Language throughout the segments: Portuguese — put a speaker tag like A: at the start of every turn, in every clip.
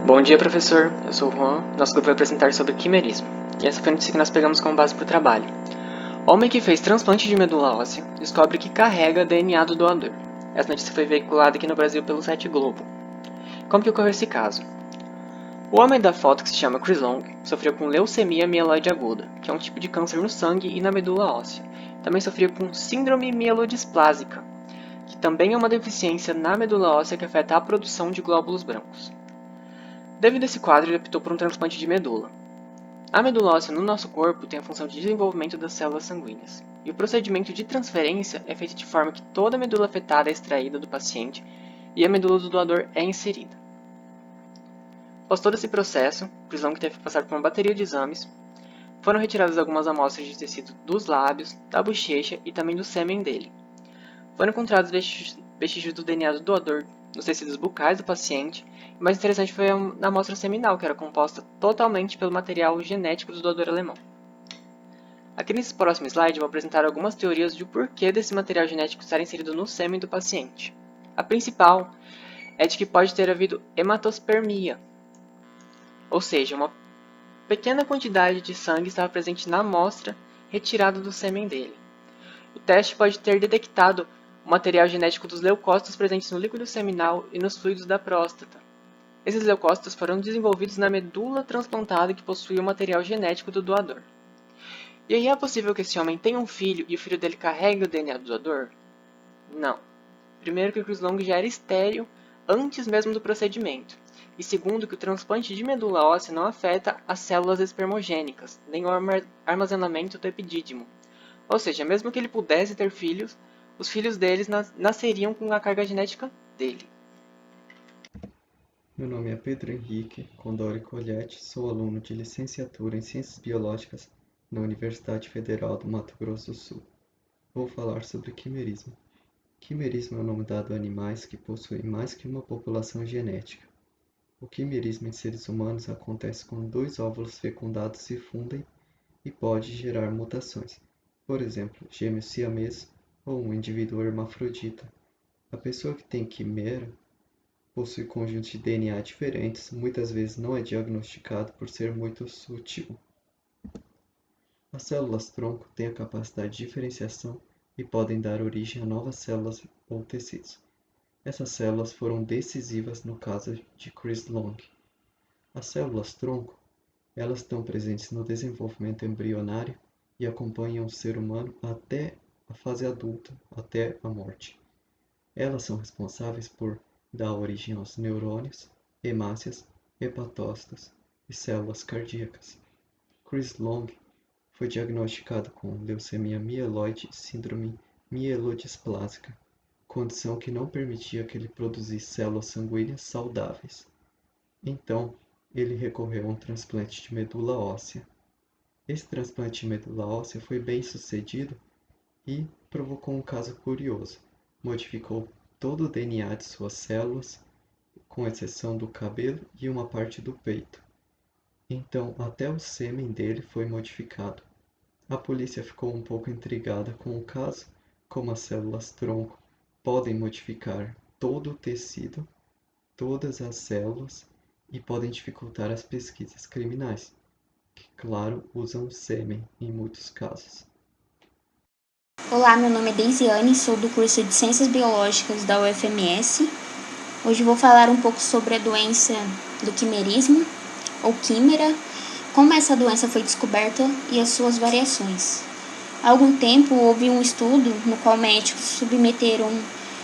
A: Bom dia, professor. Eu sou o Juan. Nosso grupo vai apresentar sobre quimerismo. E essa foi a notícia que nós pegamos como base para o trabalho. Homem que fez transplante de medula óssea descobre que carrega DNA do doador. Essa notícia foi veiculada aqui no Brasil pelo site Globo. Como que ocorreu esse caso? O homem da foto, que se chama Chris Long, sofreu com leucemia mieloide aguda, que é um tipo de câncer no sangue e na medula óssea. Também sofreu com síndrome mielodisplásica, que também é uma deficiência na medula óssea que afeta a produção de glóbulos brancos. Devido a esse quadro, ele optou por um transplante de medula. A medula óssea no nosso corpo tem a função de desenvolvimento das células sanguíneas, e o procedimento de transferência é feito de forma que toda a medula afetada é extraída do paciente e a medula do doador é inserida. Após todo esse processo, Chris Long teve que passar por uma bateria de exames. Foram retiradas algumas amostras de tecido dos lábios, da bochecha e também do sêmen dele. Foram encontrados vestígios do DNA do doador nos tecidos bucais do paciente. O mais interessante foi a amostra seminal, que era composta totalmente pelo material genético do doador alemão. Aqui nesse próximo slide eu vou apresentar algumas teorias do porquê desse material genético estar inserido no sêmen do paciente. A principal é de que pode ter havido hematospermia, ou seja, uma pequena quantidade de sangue estava presente na amostra retirada do sêmen dele. O teste pode ter detectado o material genético dos leucócitos presentes no líquido seminal e nos fluidos da próstata. Esses leucócitos foram desenvolvidos na medula transplantada que possui o material genético do doador. E aí é possível que esse homem tenha um filho e o filho dele carregue o DNA do doador? Não. Primeiro que o Chris Long já era estéril antes mesmo do procedimento. E segundo que o transplante de medula óssea não afeta as células espermogênicas, nem o armazenamento do epidídimo. Ou seja, mesmo que ele pudesse ter filhos, os filhos deles nasceriam com a carga genética dele.
B: Meu nome é Pedro Henrique Condori Colhetti, sou aluno de licenciatura em Ciências Biológicas na Universidade Federal do Mato Grosso do Sul. Vou falar sobre quimerismo. Quimerismo é o nome dado a animais que possuem mais que uma população genética. O quimerismo em seres humanos acontece quando dois óvulos fecundados se fundem e pode gerar mutações, por exemplo, gêmeos siameses ou um indivíduo hermafrodita. A pessoa que tem quimera possui conjuntos de DNA diferentes, muitas vezes não é diagnosticado por ser muito sutil. As células-tronco têm a capacidade de diferenciação e podem dar origem a novas células ou tecidos. Essas células foram decisivas no caso de Chris Long. As células-tronco, elas estão presentes no desenvolvimento embrionário e acompanham o ser humano até a fase adulta, até a morte. Elas são responsáveis por dar origem aos neurônios, hemácias, hepatócitos e células cardíacas. Chris Long foi diagnosticado com leucemia mieloide e síndrome mielodisplásica, condição que não permitia que ele produzisse células sanguíneas saudáveis. Então, ele recorreu a um transplante de medula óssea. Esse transplante de medula óssea foi bem sucedido e provocou um caso curioso. Modificou todo o DNA de suas células, com exceção do cabelo e uma parte do peito. Então, até o sêmen dele foi modificado. A polícia ficou um pouco intrigada com o caso, como as células-tronco podem modificar todo o tecido, todas as células e podem dificultar as pesquisas criminais, que, claro, usam sêmen em muitos casos.
C: Olá, meu nome é Deisiane, sou do curso de Ciências Biológicas da UFMS. Hoje vou falar um pouco sobre a doença do quimerismo, ou químera, como essa doença foi descoberta e as suas variações. Há algum tempo houve um estudo no qual médicos submeteram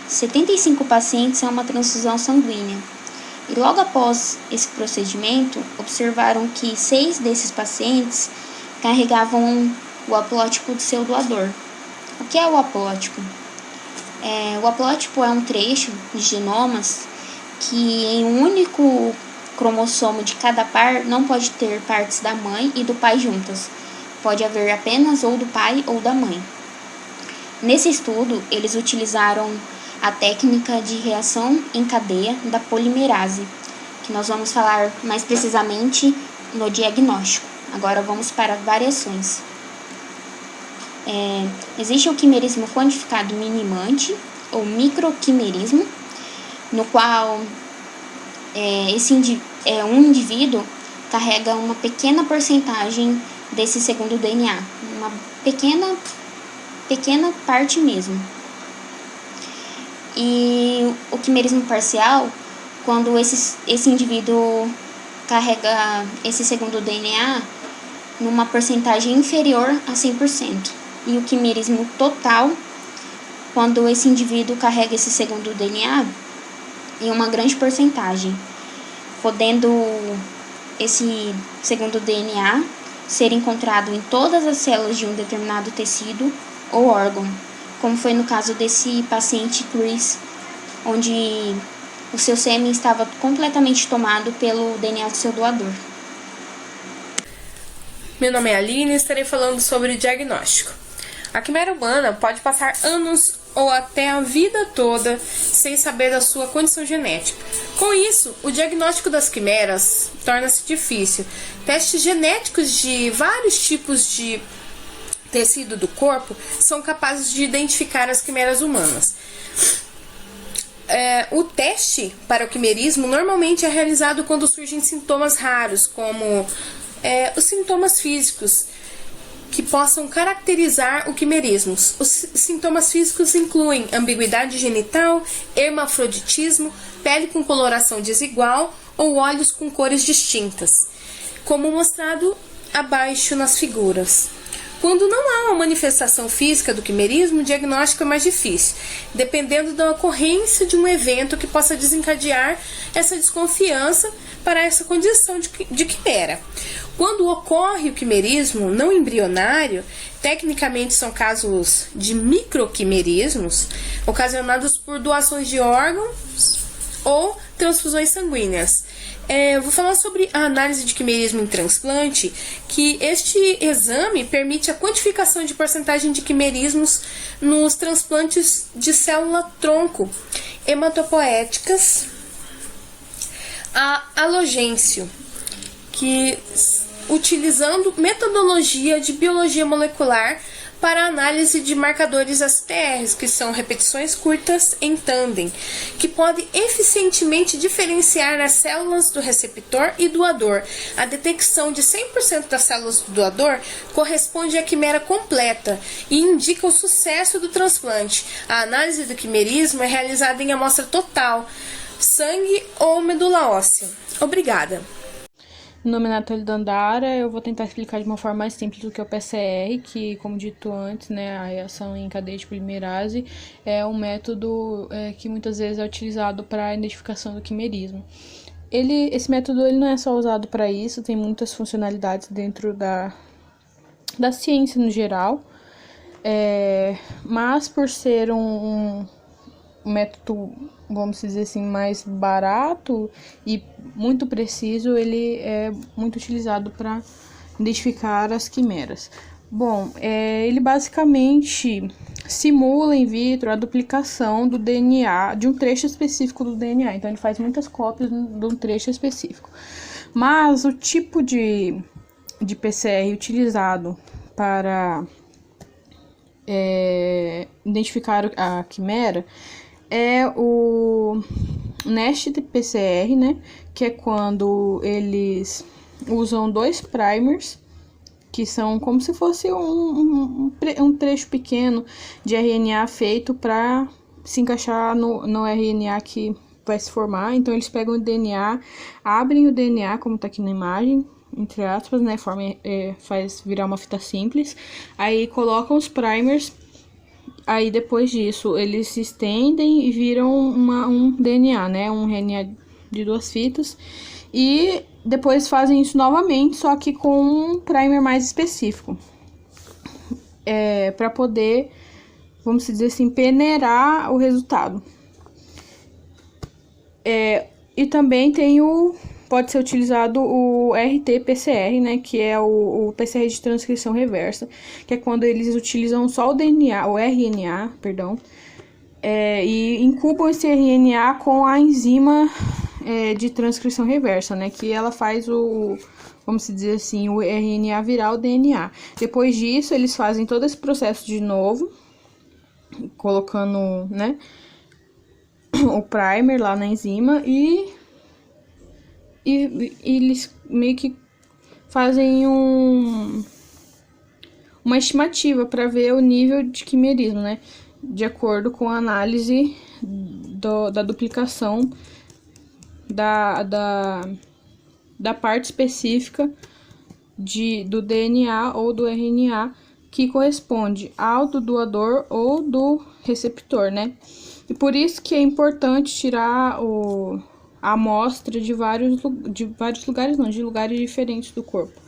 C: 75 pacientes a uma transfusão sanguínea. E logo após esse procedimento, observaram que 6 desses pacientes carregavam o haplótipo do seu doador. O que é o haplótipo? O haplótipo é um trecho de genomas que em um único cromossomo de cada par não pode ter partes da mãe e do pai juntas. Pode haver apenas ou do pai ou da mãe. Nesse estudo, eles utilizaram a técnica de reação em cadeia da polimerase, que nós vamos falar mais precisamente no diagnóstico. Agora vamos para variações. Existe o quimerismo quantificado minimante ou microquimerismo, no qual um indivíduo carrega uma pequena porcentagem desse segundo DNA, uma pequena parte mesmo. E o quimerismo parcial, quando esse indivíduo carrega esse segundo DNA numa porcentagem inferior a 100%. E o quimerismo total, quando esse indivíduo carrega esse segundo DNA em uma grande porcentagem, podendo esse segundo DNA ser encontrado em todas as células de um determinado tecido ou órgão, como foi no caso desse paciente Chris, onde o seu sêmen estava completamente tomado pelo DNA do seu doador.
D: Meu nome é Aline e estarei falando sobre diagnóstico. A quimera humana pode passar anos ou até a vida toda sem saber da sua condição genética. Com isso, o diagnóstico das quimeras torna-se difícil. Testes genéticos de vários tipos de tecido do corpo são capazes de identificar as quimeras humanas. O teste para o quimerismo normalmente é realizado quando surgem sintomas raros, como os sintomas físicos que possam caracterizar o quimerismo. Os sintomas físicos incluem ambiguidade genital, hermafroditismo, pele com coloração desigual ou olhos com cores distintas, como mostrado abaixo nas figuras. Quando não há uma manifestação física do quimerismo, o diagnóstico é mais difícil, dependendo da ocorrência de um evento que possa desencadear essa desconfiança para essa condição de quimera. Quando ocorre o quimerismo não embrionário, tecnicamente são casos de microquimerismos, ocasionados por doações de órgãos ou transfusões sanguíneas. Vou falar sobre a análise de quimerismo em transplante, que este exame permite a quantificação de porcentagem de quimerismos nos transplantes de célula-tronco hematopoéticas a halogêncio, que utilizando metodologia de biologia molecular para análise de marcadores STRs, que são repetições curtas em tandem, que podem eficientemente diferenciar as células do receptor e doador. A detecção de 100% das células do doador corresponde à quimera completa e indica o sucesso do transplante. A análise do quimerismo é realizada em amostra total, sangue ou medula óssea. Obrigada.
E: Meu nome é Nathalie Dandara, eu vou tentar explicar de uma forma mais simples do que é o PCR, que, como dito antes, né, a reação em cadeia de polimerase é um método que muitas vezes é utilizado para a identificação do quimerismo. Esse método ele não é só usado para isso, tem muitas funcionalidades dentro da ciência no geral, mas por ser um método, vamos dizer assim, mais barato e muito preciso, ele é muito utilizado para identificar as quimeras. Bom, ele basicamente simula in vitro a duplicação do DNA, de um trecho específico do DNA, então ele faz muitas cópias de um trecho específico. Mas o tipo de PCR utilizado para identificar a quimera é o Nest PCR, né? Que é quando eles usam 2 primers, que são como se fosse um trecho pequeno de RNA feito para se encaixar no RNA que vai se formar. Então, eles pegam o DNA, abrem o DNA, como tá aqui na imagem, entre aspas, né? Faz virar uma fita simples. Aí, colocam os primers. Aí, depois disso, eles se estendem e viram um DNA, né? Um RNA de 2 fitas. E depois fazem isso novamente, só que com um primer mais específico. Para poder, vamos dizer assim, peneirar o resultado. E também pode ser utilizado o RT-PCR, né, que é o PCR de transcrição reversa, que é quando eles utilizam só o DNA, o RNA, perdão, e incubam esse RNA com a enzima de transcrição reversa, né, que ela faz vamos dizer assim, o RNA virar o DNA. Depois disso, eles fazem todo esse processo de novo, colocando, né, o primer lá na enzima e e eles meio que fazem uma estimativa para ver o nível de quimerismo, né? De acordo com a análise da duplicação da parte específica do DNA ou do RNA que corresponde ao do doador ou do receptor, né? E por isso que é importante tirar a amostra de vários lugares, não, de lugares diferentes do corpo.